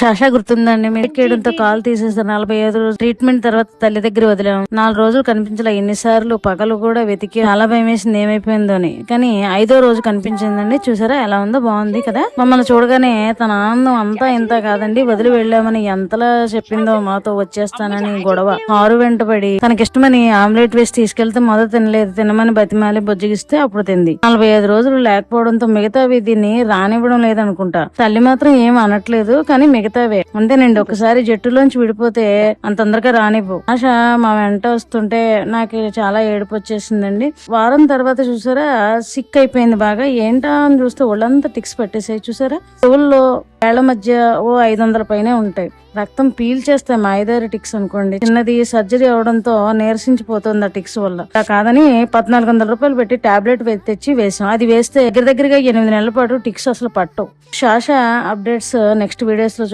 శాషా గుర్తుందండి, మెడికేయడంతో కాలు తీసేసారు. 45 రోజులు ట్రీట్మెంట్ తర్వాత తల్లి దగ్గర వదిలాం. 4 రోజులు కనిపించలే. ఎన్నిసార్లు పగలు కూడా వెతికి చాలా భయం వేసింది ఏమైపోయిందో అని. కానీ 5వ రోజు కనిపించిందండి. చూసారా ఎలా ఉందో, బాగుంది కదా. మమ్మల్ని చూడగానే తన ఆనందం అంతా ఇంత కాదండి. వదిలి వెళ్ళామని ఎంతలా చెప్పిందో, మాతో వచ్చేస్తానని గొడవ, ఆరు వెంటబడి తనకిష్టమని ఆమ్లెట్ వేసి తీసుకెళ్తే మొదట తినలేదు. తినమని బతిమాలి బొజ్జిగిస్తే అప్పుడు తింది. 45 రోజులు లేకపోవడంతో మిగతావి దీన్ని రానివ్వడం లేదనుకుంటా. తల్లి మాత్రం ఏం అనట్లేదు, కానీ మిగతావే అంతేనండి. ఒకసారి జట్టులోంచి విడిపోతే అంత తొందరగా రానివ్వు. ఆశ మా వెంట వస్తుంటే నాకు చాలా ఏడుపు వచ్చేసిందండి. వారం తర్వాత చూసారా సిక్ అయిపోయింది బాగా. ఏంటా అని చూస్తే ఒళ్ళంతా టిక్స్ పట్టేసాయి. చూసారా చెవుల్లో వేళ్ల మధ్య 500 పైనే ఉంటాయి. రక్తం పీల్చేస్తాయి మా 5 టిక్స్ అనుకోండి. చిన్నది సర్జరీ అవడంతో నీరసించిపోతుంది ఆ టిక్స్ వల్ల. కాదని 1400 రూపాయలు పెట్టి టాబ్లెట్ తెచ్చి వేసాం. అది వేస్తే దగ్గరగా 8 నెలల పాటు టిక్స్ అసలు పట్టవు. శాష అప్డేట్స్ నెక్స్ట్ వీడియోస్ లో